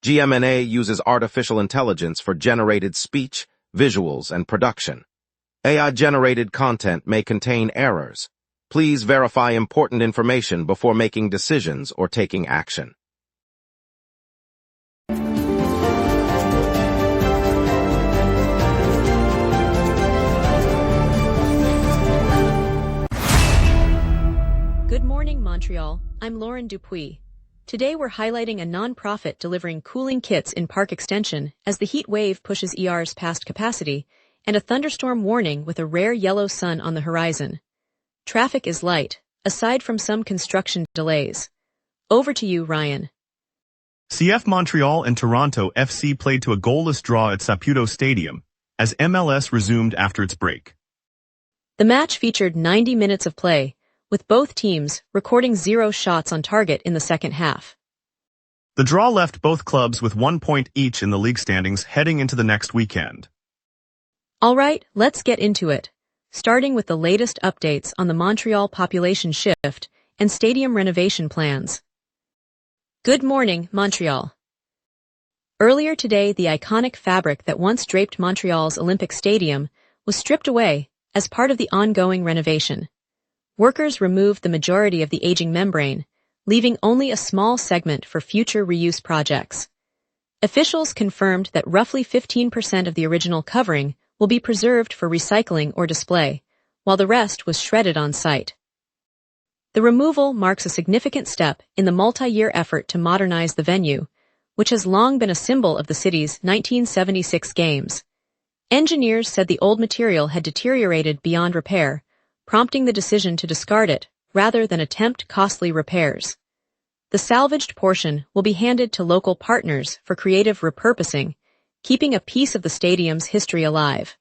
gmna uses artificial intelligence for generated speech, visuals, and production. AI-generated content may contain errors. Please verify important information before making decisions or taking action. Good morning, Montreal. I'm Lauren Dupuis. Today we're highlighting a non-profit delivering cooling kits in park extension as the heat wave pushes ERs past capacity and a thunderstorm warning with a rare yellow sun on the horizon. Traffic is light, aside from some construction delays. Over to you, Ryan. CF Montreal and Toronto FC played to a goalless draw at Saputo Stadium as MLS resumed after its break. The match featured 90 minutes of play, with both teams recording 0 shots on target in the second half. The draw left both clubs with 1 point each in the league standings heading into the next weekend. All right, let's get into it, starting with the latest updates on the Montreal population shift and stadium renovation plans. Good morning, Montreal. Earlier today, the iconic fabric that once draped Montreal's Olympic Stadium was stripped away as part of the ongoing renovation. Workers removed the majority of the aging membrane, leaving only a small segment for future reuse projects. Officials confirmed that roughly 15% of the original covering will be preserved for recycling or display, while the rest was shredded on site. The removal marks a significant step in the multi-year effort to modernize the venue, which has long been a symbol of the city's 1976 games. Engineers said the old material had deteriorated beyond repair, prompting the decision to discard it rather than attempt costly repairs. The salvaged portion will be handed to local partners for creative repurposing, keeping a piece of the stadium's history alive.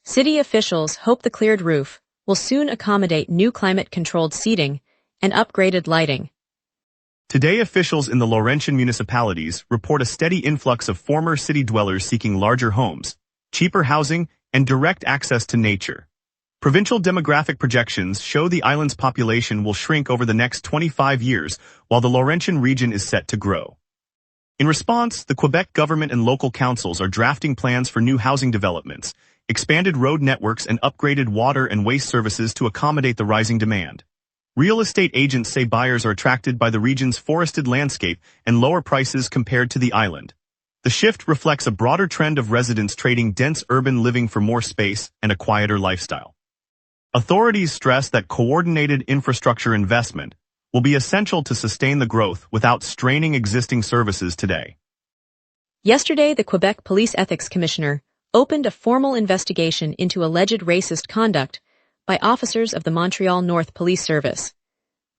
City officials hope the cleared roof will soon accommodate new climate-controlled seating and upgraded lighting. Today, officials in the Laurentian municipalities report a steady influx of former city dwellers seeking larger homes, cheaper housing, and direct access to nature. Provincial demographic projections show the island's population will shrink over the next 25 years, while the Laurentian region is set to grow. In response, the Quebec government and local councils are drafting plans for new housing developments, expanded road networks, and upgraded water and waste services to accommodate the rising demand. Real estate agents say buyers are attracted by the region's forested landscape and lower prices compared to the island. The shift reflects a broader trend of residents trading dense urban living for more space and a quieter lifestyle. Authorities stress that coordinated infrastructure investment will be essential to sustain the growth without straining existing services today. Yesterday, the Quebec Police Ethics Commissioner opened a formal investigation into alleged racist conduct by officers of the Montreal North Police Service.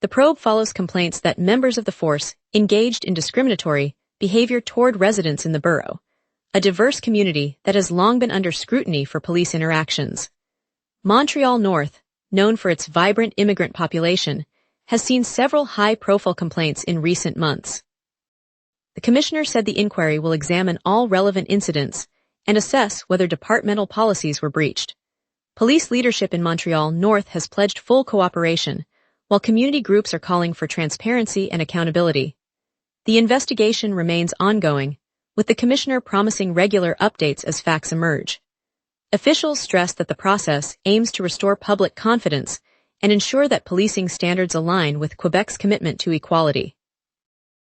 The probe follows complaints that members of the force engaged in discriminatory behavior toward residents in the borough, a diverse community that has long been under scrutiny for police interactions. Montreal North, known for its vibrant immigrant population, has seen several high-profile complaints in recent months. The commissioner said the inquiry will examine all relevant incidents and assess whether departmental policies were breached. Police leadership in Montreal North has pledged full cooperation, while community groups are calling for transparency and accountability. The investigation remains ongoing, with the commissioner promising regular updates as facts emerge. Officials stress that the process aims to restore public confidence and ensure that policing standards align with Quebec's commitment to equality.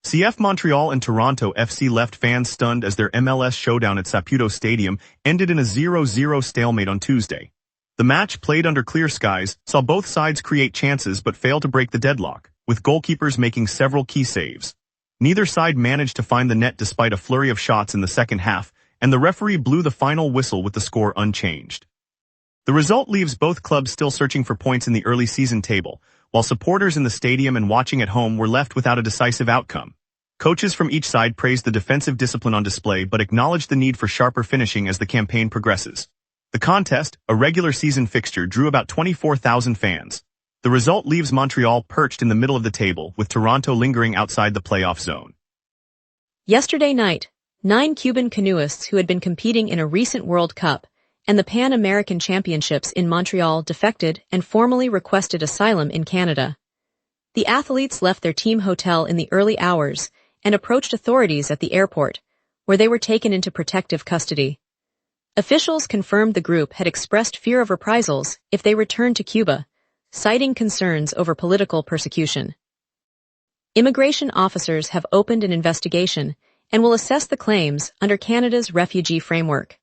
CF Montreal and Toronto FC left fans stunned as their MLS showdown at Saputo Stadium ended in a 0-0 stalemate on Tuesday. The match, played under clear skies, saw both sides create chances but fail to break the deadlock, with goalkeepers making several key saves. Neither side managed to find the net despite a flurry of shots in the second half, and the referee blew the final whistle with the score unchanged. The result leaves both clubs still searching for points in the early season table, while supporters in the stadium and watching at home were left without a decisive outcome. Coaches from each side praised the defensive discipline on display but acknowledged the need for sharper finishing as the campaign progresses. The contest, a regular season fixture, drew about 24,000 fans. The result leaves Montreal perched in the middle of the table, with Toronto lingering outside the playoff zone. Yesterday night, 9 Cuban canoeists who had been competing in a recent World Cup and the Pan American Championships in Montreal defected and formally requested asylum in Canada. The athletes left their team hotel in the early hours and approached authorities at the airport, where they were taken into protective custody. Officials confirmed the group had expressed fear of reprisals if they returned to Cuba, citing concerns over political persecution. Immigration officers have opened an investigation and will assess the claims under Canada's refugee framework.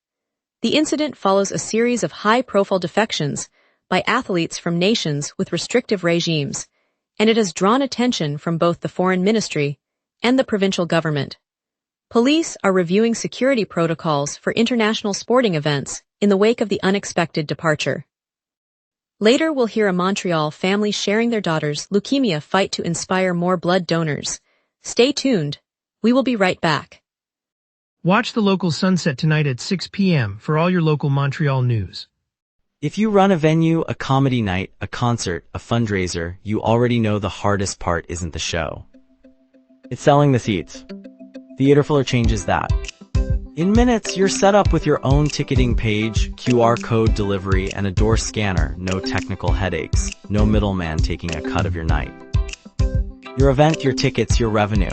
The incident follows a series of high-profile defections by athletes from nations with restrictive regimes, and it has drawn attention from both the Foreign Ministry and the provincial government. Police are reviewing security protocols for international sporting events in the wake of the unexpected departure. Later, we'll hear a Montreal family sharing their daughter's leukemia fight to inspire more blood donors. Stay tuned. We will be right back. Watch the local sunset tonight at 6 p.m. for all your local Montreal news. If you run a venue, a comedy night, a concert, a fundraiser, you already know the hardest part isn't the show. It's selling the seats. Theaterfiller changes that. In minutes, you're set up with your own ticketing page, QR code delivery, and a door scanner. No technical headaches. No middleman taking a cut of your night. Your event, your tickets, your revenue.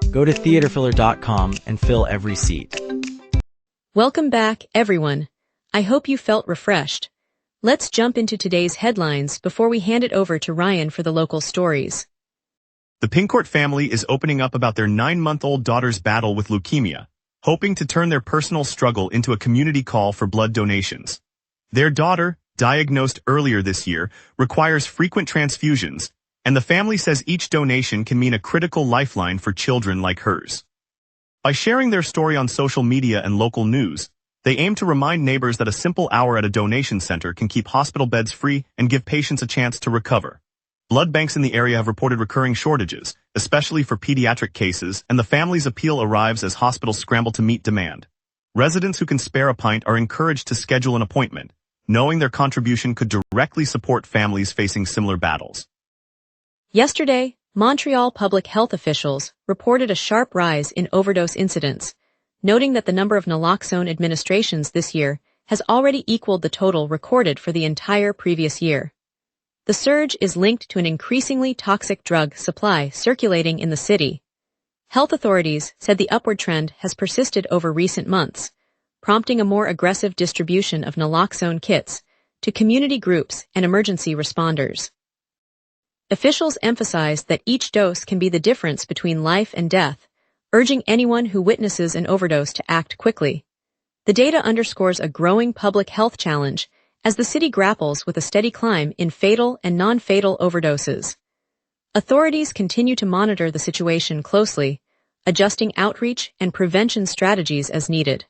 Go to theaterfiller.com and fill every seat. Welcome back, everyone. I hope you felt refreshed. Let's jump into today's headlines before we hand it over to Ryan for the local stories. The Pincourt family is opening up about their 9-month-old daughter's battle with leukemia, hoping to turn their personal struggle into a community call for blood donations. Their daughter, diagnosed earlier this year, requires frequent transfusions, and the family says each donation can mean a critical lifeline for children like hers. By sharing their story on social media and local news, they aim to remind neighbors that a simple hour at a donation center can keep hospital beds free and give patients a chance to recover. Blood banks in the area have reported recurring shortages, especially for pediatric cases, and the family's appeal arrives as hospitals scramble to meet demand. Residents who can spare a pint are encouraged to schedule an appointment, knowing their contribution could directly support families facing similar battles. Yesterday, Montreal public health officials reported a sharp rise in overdose incidents, noting that the number of naloxone administrations this year has already equaled the total recorded for the entire previous year. The surge is linked to an increasingly toxic drug supply circulating in the city. Health authorities said the upward trend has persisted over recent months, prompting a more aggressive distribution of naloxone kits to community groups and emergency responders. Officials emphasized that each dose can be the difference between life and death, urging anyone who witnesses an overdose to act quickly. The data underscores a growing public health challenge as the city grapples with a steady climb in fatal and non-fatal overdoses. Authorities continue to monitor the situation closely, adjusting outreach and prevention strategies as needed.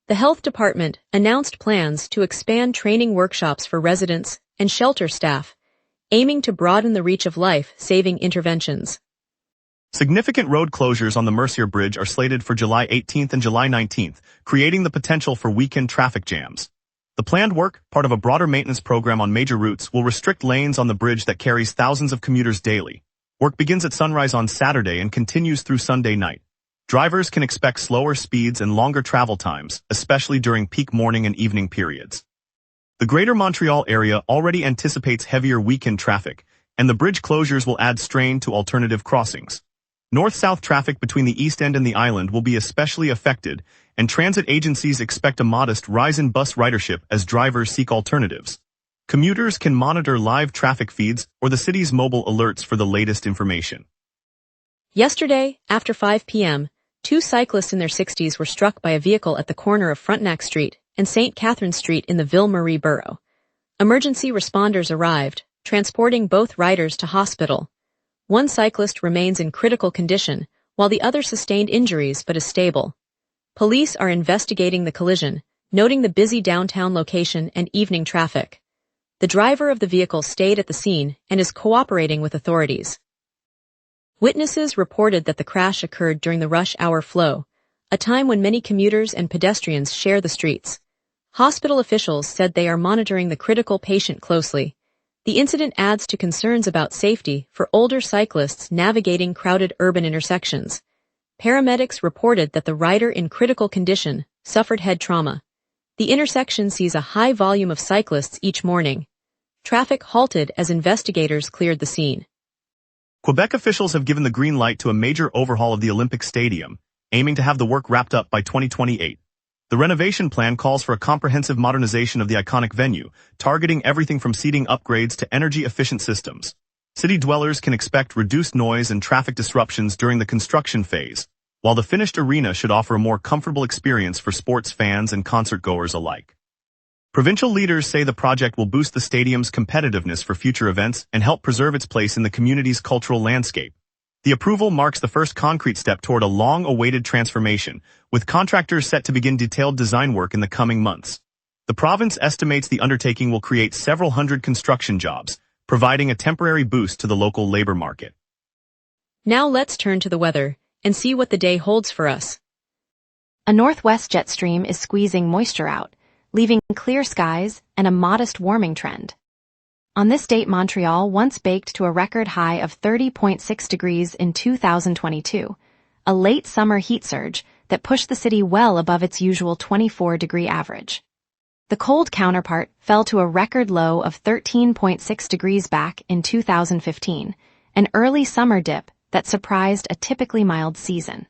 The health department announced plans to expand training workshops for residents and shelter staff, aiming to broaden the reach of life-saving interventions. Significant road closures on the Mercier Bridge are slated for July 18th and July 19th, creating the potential for weekend traffic jams. The planned work, part of a broader maintenance program on major routes, will restrict lanes on the bridge that carries thousands of commuters daily. Work begins at sunrise on Saturday and continues through Sunday night. Drivers can expect slower speeds and longer travel times, especially during peak morning and evening periods. The Greater Montreal area already anticipates heavier weekend traffic, and the bridge closures will add strain to alternative crossings. North-south traffic between the East End and the island will be especially affected, and transit agencies expect a modest rise in bus ridership as drivers seek alternatives. Commuters can monitor live traffic feeds or the city's mobile alerts for the latest information. Yesterday, after 5 p.m., 2 cyclists in their 60s were struck by a vehicle at the corner of Frontenac Street and St. Catherine Street in the Ville-Marie borough. Emergency responders arrived, transporting both riders to hospital. One cyclist remains in critical condition, while the other sustained injuries but is stable. Police are investigating the collision, noting the busy downtown location and evening traffic. The driver of the vehicle stayed at the scene and is cooperating with authorities. Witnesses reported that the crash occurred during the rush hour flow, a time when many commuters and pedestrians share the streets. Hospital officials said they are monitoring the critical patient closely. The incident adds to concerns about safety for older cyclists navigating crowded urban intersections. Paramedics reported that the rider in critical condition suffered head trauma. The intersection sees a high volume of cyclists each morning. Traffic halted as investigators cleared the scene. Quebec officials have given the green light to a major overhaul of the Olympic Stadium, aiming to have the work wrapped up by 2028. The renovation plan calls for a comprehensive modernization of the iconic venue, targeting everything from seating upgrades to energy-efficient systems. City dwellers can expect reduced noise and traffic disruptions during the construction phase, while the finished arena should offer a more comfortable experience for sports fans and concert-goers alike. Provincial leaders say the project will boost the stadium's competitiveness for future events and help preserve its place in the community's cultural landscape. The approval marks the first concrete step toward a long-awaited transformation, with contractors set to begin detailed design work in the coming months. The province estimates the undertaking will create several hundred construction jobs, providing a temporary boost to the local labor market. Now let's turn to the weather and see what the day holds for us. A northwest jet stream is squeezing moisture out, leaving clear skies and a modest warming trend. On this date, Montreal once baked to a record high of 30.6 degrees in 2022, a late summer heat surge that pushed the city well above its usual 24-degree average. The cold counterpart fell to a record low of 13.6 degrees back in 2015, an early summer dip that surprised a typically mild season.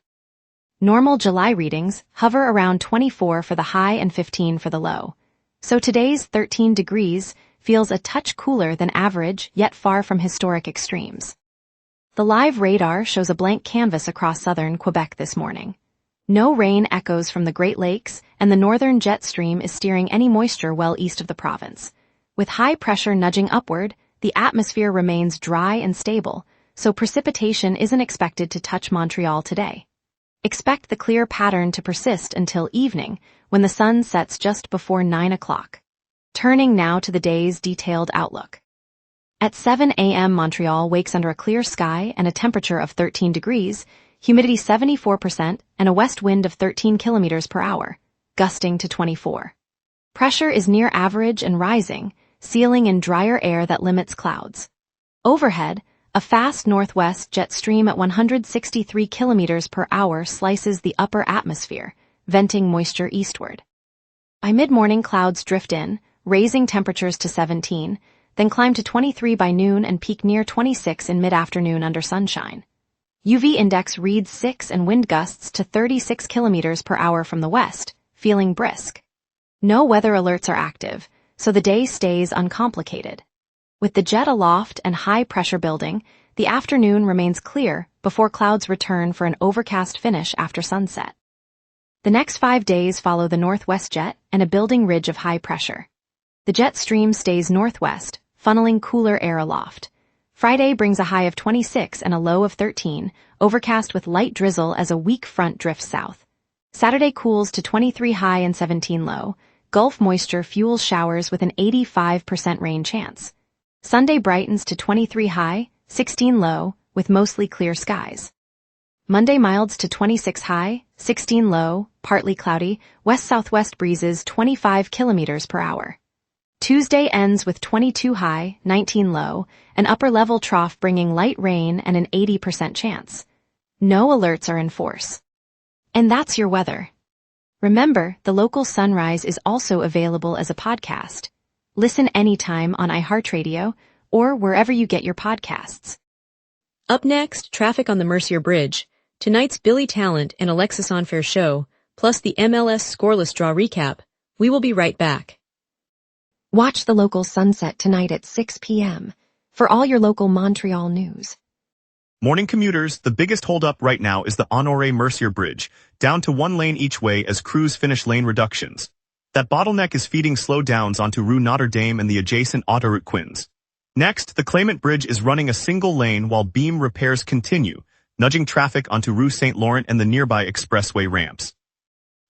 Normal July readings hover around 24 for the high and 15 for the low, so today's 13 degrees feels a touch cooler than average, yet far from historic extremes. The live radar shows a blank canvas across southern Quebec this morning. No rain echoes from the Great Lakes, and the northern jet stream is steering any moisture well east of the province. With high pressure nudging upward, the atmosphere remains dry and stable, so precipitation isn't expected to touch Montreal today. Expect the clear pattern to persist until evening, when the sun sets just before 9 o'clock. Turning now to the day's detailed outlook. At 7 a.m. Montreal wakes under a clear sky and a temperature of 13 degrees, humidity 74%, and a west wind of 13 kilometers per hour, gusting to 24. Pressure is near average and rising, sealing in drier air that limits clouds. Overhead, a fast northwest jet stream at 163 kilometers per hour slices the upper atmosphere, venting moisture eastward. By mid-morning, clouds drift in, raising temperatures to 17, then climb to 23 by noon and peak near 26 in mid-afternoon under sunshine. UV index reads 6 and wind gusts to 36 kilometers per hour from the west, feeling brisk. No weather alerts are active, so the day stays uncomplicated. With the jet aloft and high pressure building, the afternoon remains clear before clouds return for an overcast finish after sunset. The next 5 days follow the northwest jet and a building ridge of high pressure. The jet stream stays northwest, funneling cooler air aloft. Friday brings a high of 26 and a low of 13, overcast with light drizzle as a weak front drifts south. Saturday cools to 23 high and 17 low. Gulf moisture fuels showers with an 85% rain chance. Sunday brightens to 23 high, 16 low, with mostly clear skies. Monday milds to 26 high, 16 low, partly cloudy, west-southwest breezes 25 kilometers per hour. Tuesday ends with 22 high, 19 low, an upper-level trough bringing light rain and an 80% chance. No alerts are in force. And that's your weather. Remember, the local sunrise is also available as a podcast. Listen anytime on iHeartRadio or wherever you get your podcasts. Up next, traffic on the Mercier Bridge, tonight's Billy Talent and Alexis Unfair show, plus the MLS scoreless draw recap. We will be right back. Watch the local sunset tonight at 6 p.m. for all your local Montreal news. Morning commuters, the biggest holdup right now is the Honoré-Mercier Bridge, down to 1 lane each way as crews finish lane reductions. That bottleneck is feeding slowdowns onto Rue Notre Dame and the adjacent Autoroute Quinns. Next, the Claimant Bridge is running a single lane while beam repairs continue, nudging traffic onto Rue St. Laurent and the nearby expressway ramps.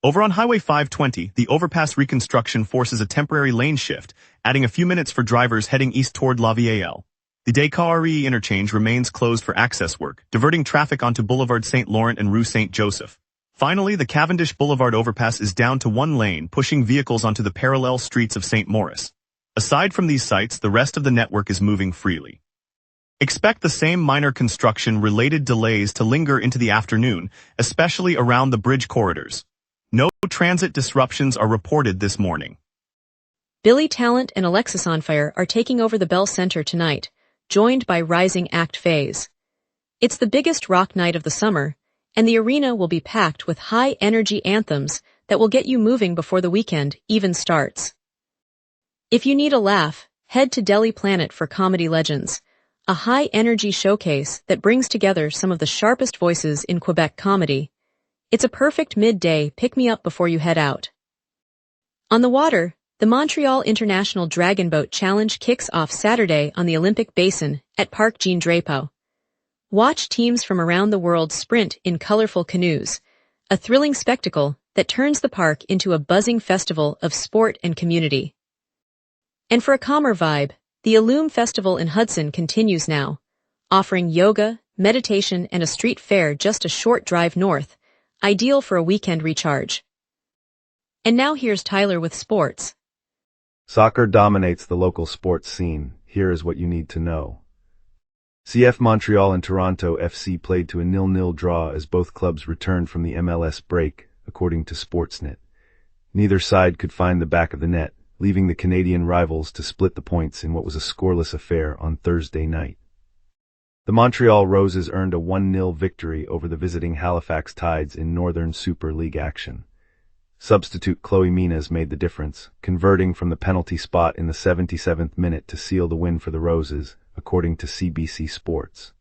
Over on Highway 520, the overpass reconstruction forces a temporary lane shift, adding a few minutes for drivers heading east toward La Ville. The Descartes interchange remains closed for access work, diverting traffic onto Boulevard St. Laurent and Rue St. Joseph. Finally, the Cavendish Boulevard overpass is down to 1 lane, pushing vehicles onto the parallel streets of St. Maurice. Aside from these sites, the rest of the network is moving freely. Expect the same minor construction-related delays to linger into the afternoon, especially around the bridge corridors. No transit disruptions are reported this morning. Billy Talent and Alexis Unfair are taking over the Bell Center tonight, joined by rising act Phase. It's the biggest rock night of the summer, and the arena will be packed with high-energy anthems that will get you moving before the weekend even starts. If you need a laugh, head to Delhi Planet for Comedy Legends, a high-energy showcase that brings together some of the sharpest voices in Quebec comedy. It's a perfect midday pick-me-up before you head out. On the water, the Montreal International Dragon Boat Challenge kicks off Saturday on the Olympic Basin at Parc Jean-Drapeau. Watch teams from around the world sprint in colorful canoes, a thrilling spectacle that turns the park into a buzzing festival of sport and community. And for a calmer vibe, the Illume Festival in Hudson continues now, offering yoga, meditation, and a street fair just a short drive north, ideal for a weekend recharge. And now here's Tyler with sports. Soccer dominates the local sports scene. Here is what you need to know. CF Montreal and Toronto FC played to a 0-0 draw as both clubs returned from the MLS break, according to Sportsnet. Neither side could find the back of the net, leaving the Canadian rivals to split the points in what was a scoreless affair on Thursday night. The Montreal Roses earned a 1-0 victory over the visiting Halifax Tides in Northern Super League action. Substitute Chloe Minas made the difference, converting from the penalty spot in the 77th minute to seal the win for the Roses, according to CBC Sports.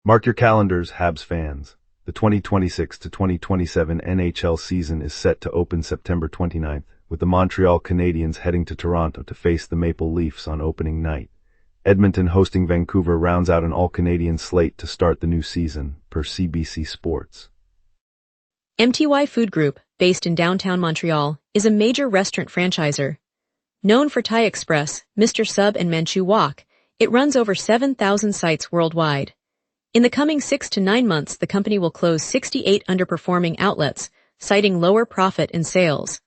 Mark your calendars, Habs fans. The 2026-2027 NHL season is set to open September 29th, with the Montreal Canadiens heading to Toronto to face the Maple Leafs on opening night. Edmonton hosting Vancouver rounds out an all-Canadian slate to start the new season, per CBC Sports. MTY Food Group, based in downtown Montreal, is a major restaurant franchisor. Known for Thai Express, Mr. Sub, and Manchu Wok, it runs over 7,000 sites worldwide. In the coming 6 to 9 months, the company will close 68 underperforming outlets, citing lower profit and sales.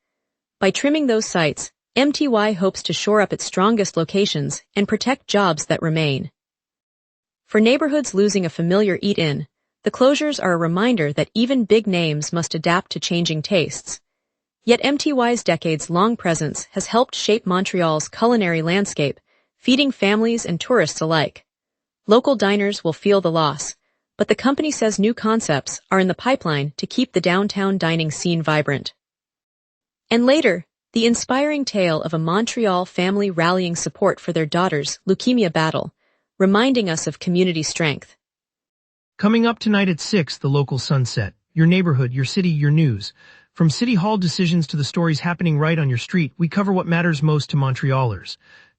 By trimming those sites, MTY hopes to shore up its strongest locations and protect jobs that remain. For neighborhoods losing a familiar eat-in, the closures are a reminder that even big names must adapt to changing tastes. Yet MTY's decades-long presence has helped shape Montreal's culinary landscape, feeding families and tourists alike. Local diners will feel the loss, but the company says new concepts are in the pipeline to keep the downtown dining scene vibrant. And later, the inspiring tale of a Montreal family rallying support for their daughter's leukemia battle, reminding us of community strength. Coming up tonight at 6, the local sunset. Your neighborhood, your city, your news. From city hall decisions to the stories happening right on your street, we cover what matters most to Montrealers.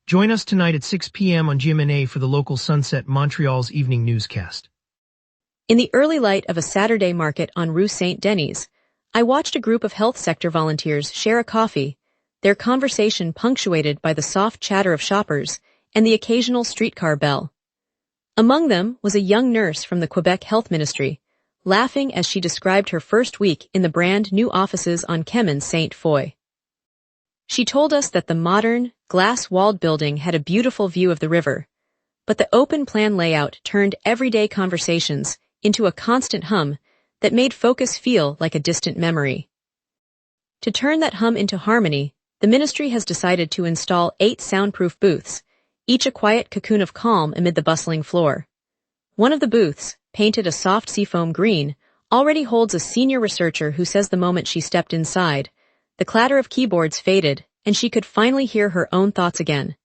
Join us tonight at 6 p.m. on GMNA for the local sunset, Montreal's evening newscast. In the early light of a Saturday market on Rue Saint-Denis, I watched a group of health sector volunteers share a coffee, their conversation punctuated by the soft chatter of shoppers and the occasional streetcar bell. Among them was a young nurse from the Quebec Health Ministry, laughing as she described her first week in the brand new offices on Chemin Saint-Foy. She told us that the modern, glass-walled building had a beautiful view of the river, but the open-plan layout turned everyday conversations into a constant hum that made focus feel like a distant memory. To turn that hum into harmony, the ministry has decided to install 8 soundproof booths, each a quiet cocoon of calm amid the bustling floor. One of the booths, painted a soft seafoam green, already holds a senior researcher who says the moment she stepped inside, the clatter of keyboards faded, and she could finally hear her own thoughts again.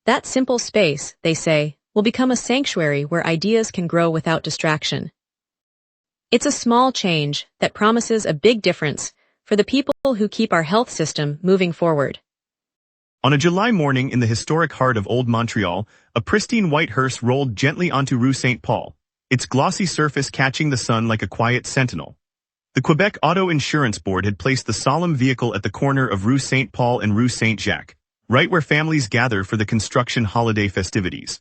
That simple space, they say, will become a sanctuary where ideas can grow without distraction. It's a small change that promises a big difference for the people who keep our health system moving forward. On a July morning in the historic heart of Old Montreal, a pristine white hearse rolled gently onto Rue Saint-Paul, its glossy surface catching the sun like a quiet sentinel. The Quebec Auto Insurance Board had placed the solemn vehicle at the corner of Rue Saint-Paul and Rue Saint-Jacques, right where families gather for the construction holiday festivities.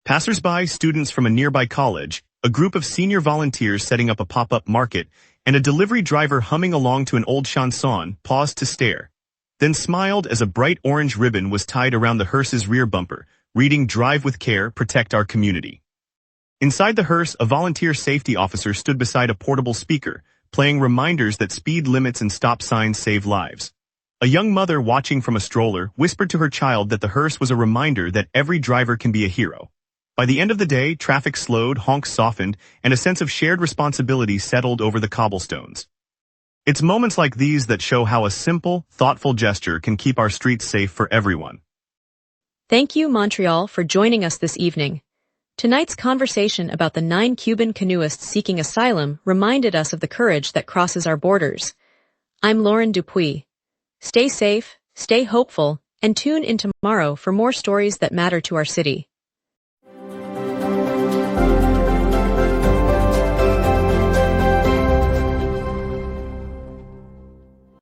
Passers-by, students from a nearby college, a group of senior volunteers setting up a pop-up market, and a delivery driver humming along to an old chanson paused to stare, then smiled as a bright orange ribbon was tied around the hearse's rear bumper, reading "Drive with Care, Protect Our Community." Inside the hearse, a volunteer safety officer stood beside a portable speaker, playing reminders that speed limits and stop signs save lives. A young mother watching from a stroller whispered to her child that the hearse was a reminder that every driver can be a hero. By the end of the day, traffic slowed, honks softened, and a sense of shared responsibility settled over the cobblestones. It's moments like these that show how a simple, thoughtful gesture can keep our streets safe for everyone. Thank you, Montreal, for joining us this evening. Tonight's conversation about the 9 Cuban canoeists seeking asylum reminded us of the courage that crosses our borders. I'm Lauren Dupuis. Stay safe, stay hopeful, and tune in tomorrow for more stories that matter to our city.